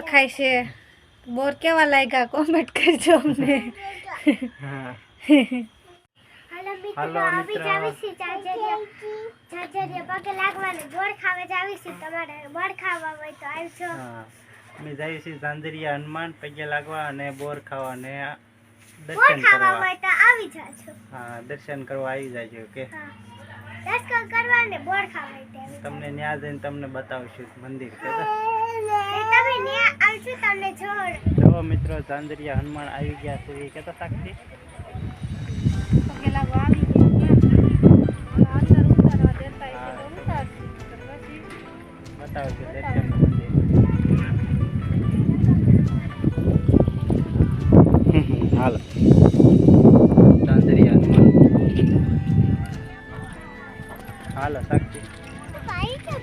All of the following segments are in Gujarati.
बोर खाई से बोर केवा लाग्या कमेंट करजो अमने हाँ हेलो मित्र जावी छी चाचरिया पगे लागवाने बोर खावे जावी छी તમારે બોર ખાવા હોય તો આવજો हाँ मैं जाई छी ઝાંઝરિયા હનુમાન પગે लागवा અને બોર ખાવા અને બોર દર્शन ખાવા કરવા હોય તો આવી જાજો हाँ दर्शन કરવા આવી જાજો કે હા દર્શન કરવા ને બોર ખાવા હોય તો તમને ન્યા જઈને તમને બતાવશું મંદિર કે તમે ને આવજો તમને જોડ જો મિત્રો ઝાંઝરિયા હનુમાન આવી ગયા છે કે તો સાક્ષી पगे लागवा આવી ગયા અંદર ઉતારવા દેતા છે તો ઉતારશું પછી બતાવશું દર્શન મંદિર હાલો ઝાંઝરિયા હનુમાન હાલો સાક્ષી ભાઈ કે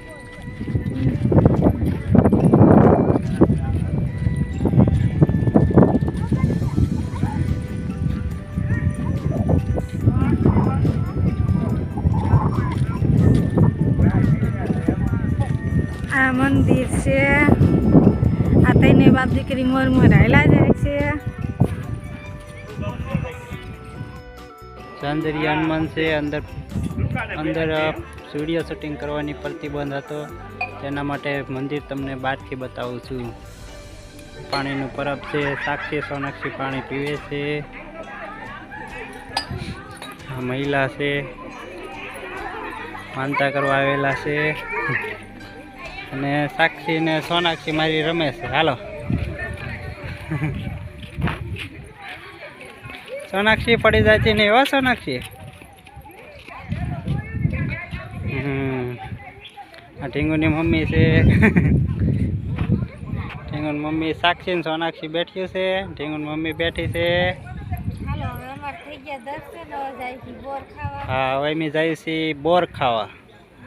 આ મંદિર છે આ તઈને બાપ દીકરી મોર મોર હાલ્યા જાય છે ઝાંઝરિયા હનુમાન છે અંદર વિડીયો શૂટિંગ કરવાની પ્રતિબંધ હતો તેના માટે મંદિર તમને બહારથી બતાવું છું પાણીનું પરબ છે સાક્ષી સોનાક્ષી પાણી પીવે છે આ મહિલા છે માનતા કરવા આવેલા છે અને સાક્ષી ને સોનાક્ષી મારી રમે છે હાલો સોનાક્ષી પડી જાય છે ને એવા સોનાક્ષી આ ઢીંગુની મમ્મી છે ઢીંગુની મમ્મી સાક્ષી ને સોનાક્ષી બેઠી છે ઢીંગુની મમ્મી બેઠી છે હાલો હવે અમાર થઈ ગયા દર્શન હવે જાય છે બોર ખાવા હા હવે અમે જઈએ છીએ બોર ખાવા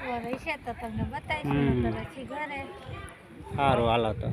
બોર હશે તો તમને બતાવીશું તો પછી ઘરે સારું હાલો તો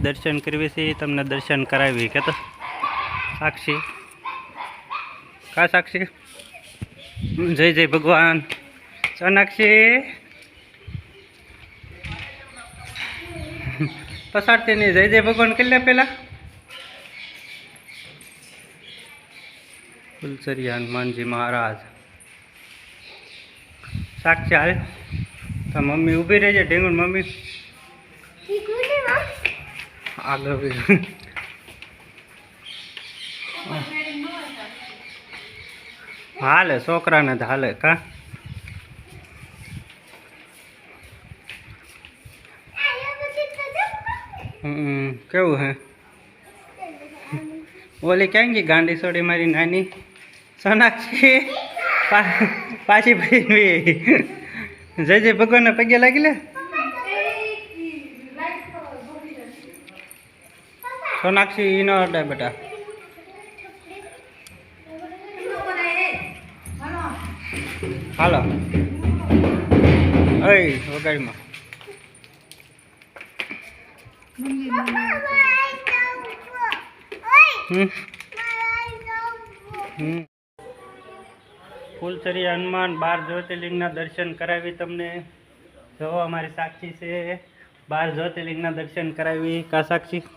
દર્શન કરવી છે તમને દર્શન કરાવી કે તો સાક્ષી કા સાક્ષી જય જય ભગવાન સોનાક્ષી પસાડતી નહીં જય જય ભગવાન કરી લે પેલા ફુલસરિયા હનુમાનજી મહારાજ સાક્ષી હાલ તો મમ્મી ઊભી રહેજે ઢેંગુન મમ્મી આગળ હાલે છોકરાને જ હાલે કા કેવું હે ઓલી ક્યાં ગઈ ગાંડી છોડી મારી નાની સોનાક્ષી પાછી ભાઈ જય જય ભગવાનને પગે લાગી લે સોનાક્ષી ઈનો અડાય બેટા હાલો ઓય વગાડીમાં ફુલસરિયા હનુમાન 12 જ્યોતિર્લિંગના દર્શન કરાવી તમને જો અમારી સાક્ષી છે 12 જ્યોતિર્લિંગના દર્શન કરાવી કા સાક્ષી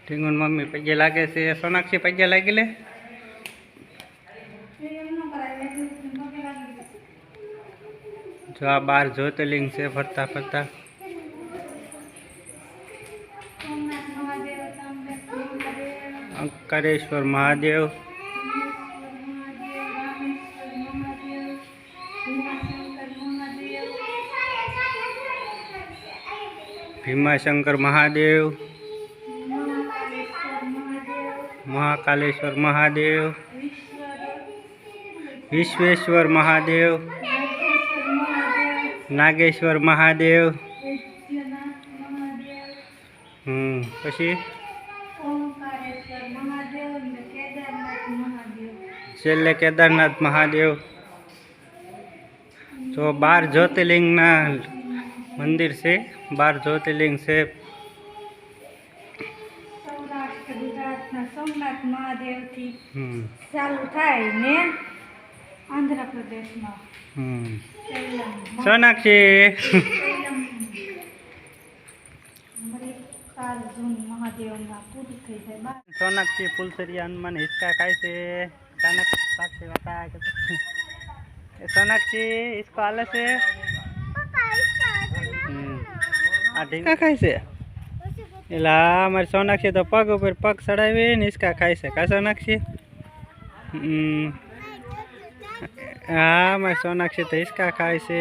ઢીંગુન મમ્મી પગે લાગે છે સોનાક્ષી પગે લાગી લે જો આ 12 જ્યોતિર્લિંગ છે ફરતા ફરતા અંકરેશ્વર મહાદેવ ભીમાશંકર મહાદેવ, મહાકાલેશ્વર મહાકાલેશ્વર મહાદેવ, મહાદેવ, વિશ્વેશ્વર વિશ્વેશ્વર મહાદેવ, નાગેશ્વર નાગેશ્વર મહાદેવ, મહાદેવ. વૈદ્યનાથ મહાદેવ, પછી ઓમકારેશ્વર મહાદેવ અને કેદારનાથ મહાદેવ. છેલ્લે કેદારનાથ મહાદેવ. તો 12 જ્યોતિર્લિંગના મંદિર છે, 12 જ્યોતિર્લિંગ છે. સૌરાષ્ટ્ર ગુજરાતના સોમનાથ મહાદેવથી હમ ચાલુ થાય ને આંધ્રપ્રદેશમાં હમ સૈલમ સોનાક્ષી મલ્લિકાર્જુન મહાદેવના પૂરી થઈ જાય બાર. સોનાક્ષી ફૂલસરિયા હનુમાન હિચકા ખાય છે. સોનાક્ષી બતા કે સોનાક્ષી હિચકો હાલે છે. આ ઢીંગા ખાય છે. એલા અમારી સોનાક્ષી તો પગ ઉપર પગ ચડાવીને હિચકા ખાય છે. કા સોનાક્ષી? હા મારી સોનાક્ષી તો હિચકા ખાય છે.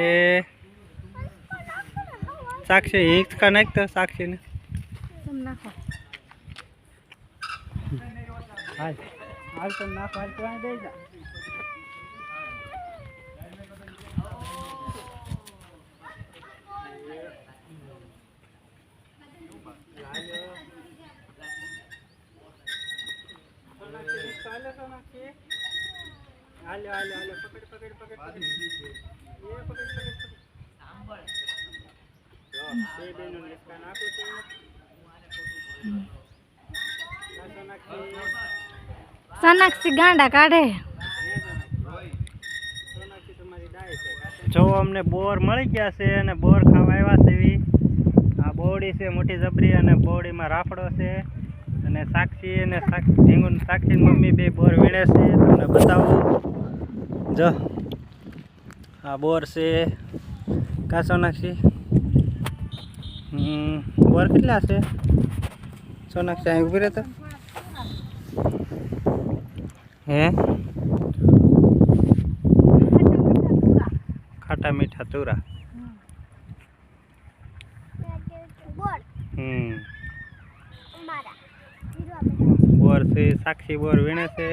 સાક્ષી હિંચકા નાખતો સાક્ષીને. નાખો હાલ હાલ તો નાખો, હાલ તો અહીં દઈ જા. હાલો હાલો હાલો પકડ પકડ પકડ પકડ એ પકડ પકડ પકડ. જો બે બેનો હિચકા નાખું છું. સોનાક્ષી ગાંડા કાઢે. જો અમને બોર મળી ગયા છે અને બોર ખાવા આવ્યા છે. એવી આ બોવડી છે મોટી જબરી અને બોવડીમાં રાફડો છે અને સાક્ષી અને ઢીંગુન સાક્ષી મમ્મી બે બોર વીણે છે. તમને બતાવું જો આ બોર છે. કા સોનાક્ષી? બોર કેટલા છે સોનાક્ષી? અહીં ઉભી રહેતા હે ખાટા મીઠા તુરા. બોર છે. સાક્ષી બોર વીણે છે.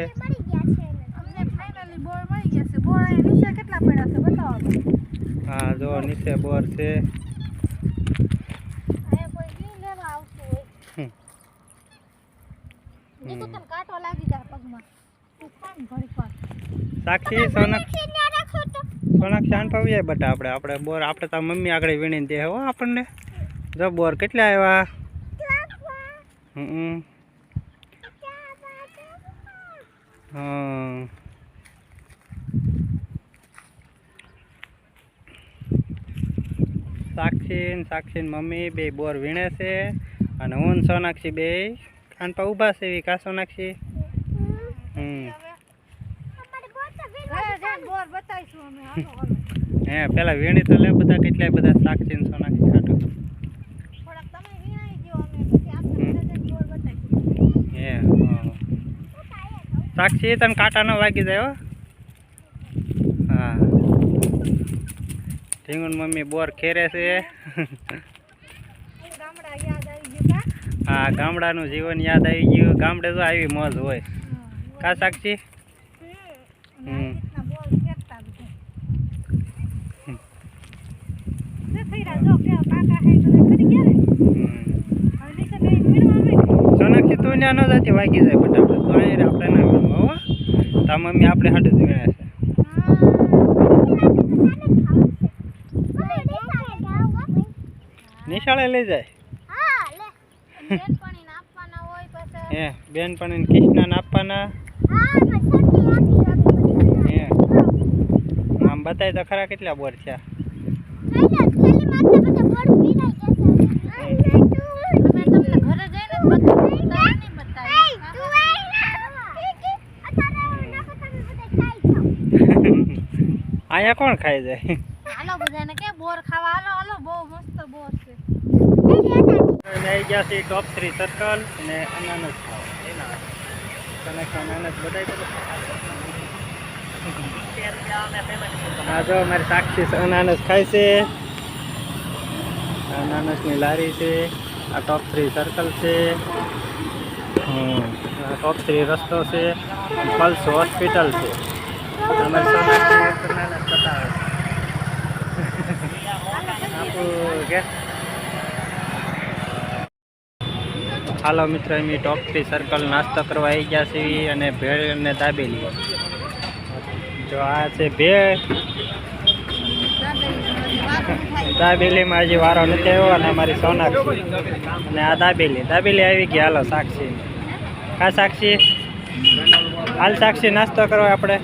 અમને ફાઇનલી બોર મળી ગયા છે. બોર અહીં નીચે કેટલા પડ્યા છે બતાવો. હા જો નીચે બોર છે. અહીંયા કોઈ બી લેવા આવતું હોય. નીચે તને કાંટો લાગી જાય પગમાં. તું ખાન ઘડીક વાર. સાક્ષી સોનાક્ષી આન પાવી જાય બટા. આપણે બોર આપણે તો મમ્મી આગળ વીણીને દે હો આપણને. જો બોર કેટલા આવ્યા. હા સાક્ષી મમ્મી બે બોર વીણે છે અને હું ને સોનાક્ષી બે કાનપા ઊભા છે. એવી કા સોનાક્ષી? બોર બતાવીશું અમે. હાલો હાલો. હે પેલા વીણી તો લે બધા. કેટલાય બધા સાક્ષી ને સોનાક્ષી હાટું. થોડાક તમે વીણાઈ ગયો અમે પછી આપણે બોર બતાવીશું. હે સાક્ષી તને કાંટા ન વાગી જાય હો. હા ઢીંગુન મમ્મી બોર ખેરે છે. ગામડા યાદ આવી ગયું કા? હા ગામડાનું જીવન યાદ આવી ગયું. ગામડે તો આવી મોજ હોય. કા સાક્ષી? બોલ ફેંકતા બધું. થઈરા જો કે કાકા હે તો ખરી ગયા ને. હવે નીચે બે વીણવા માંડ્યા. સોનાક્ષી તું ત્યાં ન જતી વાગી જાય ફટાફટ. તો અહીં આપણે ના વીણવા હો. તા મમ્મી આપણે હાટું જ વીણે છે. નિશાળે લઈ જાય. બેનપણીને આપવાના હોય પછી. હે બેનપણીને કિષ્ણાને આપવાના. હે આમ બતાય તો ખરા કેટલા બોર છે. અહીંયા કોણ ખાઈ જાય? હાલો બધાને કે બોર ખાવા હાલો હાલો. બહુ મસ્ત બોર છે. આવી ગયા છે ટોપ 3 સર્કલ અને અનાનસ ખાવા. એના અનાનસ બધાય હા જો અમારી સાક્ષી અનાનસ ખાય છે. અનાનસની લારી છે. આ ટોપ 3 સર્કલ છે. આ ટોપ 3 રસ્તો છે. પલ્સ હોસ્પિટલ છે. અમારી સોનાક્ષી અનાનસ બતાવે છે. હાલો મિત્રો, એમ ટોપ 3 સર્કલ નાસ્તો કરવા આવી ગયા છે અને ભેળ અને દાબેલી. જો આ છે ભેળ, દાબેલીમાં હજી વારો નથી આવ્યો અને અમારી સોનાક્ષી અને આ દાબેલી આવી ગઈ. હાલો સાક્ષી, કા સાક્ષી, હાલ સાક્ષી નાસ્તો કરવા આપણે.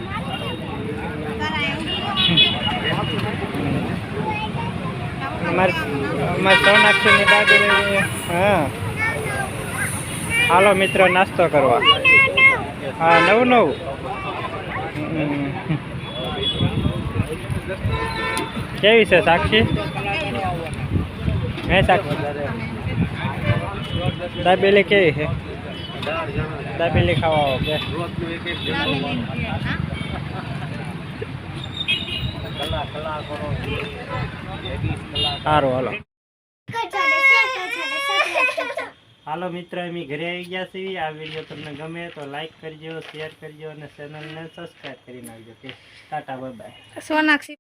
અમારી સોનાક્ષીની દાબેલી. હા હાલો મિત્રો, નાસ્તો કરવા. હા, નવું કેવી છે સાક્ષી? હે સાક્ષી, દાબેલી કેવી છે? દાબેલી ખાવા આવો કે? સારું હાલો. હાલો મિત્રો, અમે ઘરે આવી ગયા છીએ. આ વિડીયો તમને ગમે તો લાઈક કરજો, શેર કરજો અને ચેનલને સબસ્ક્રાઈબ કરી નાખજો. Tata, bye bye. સોનાક્ષી.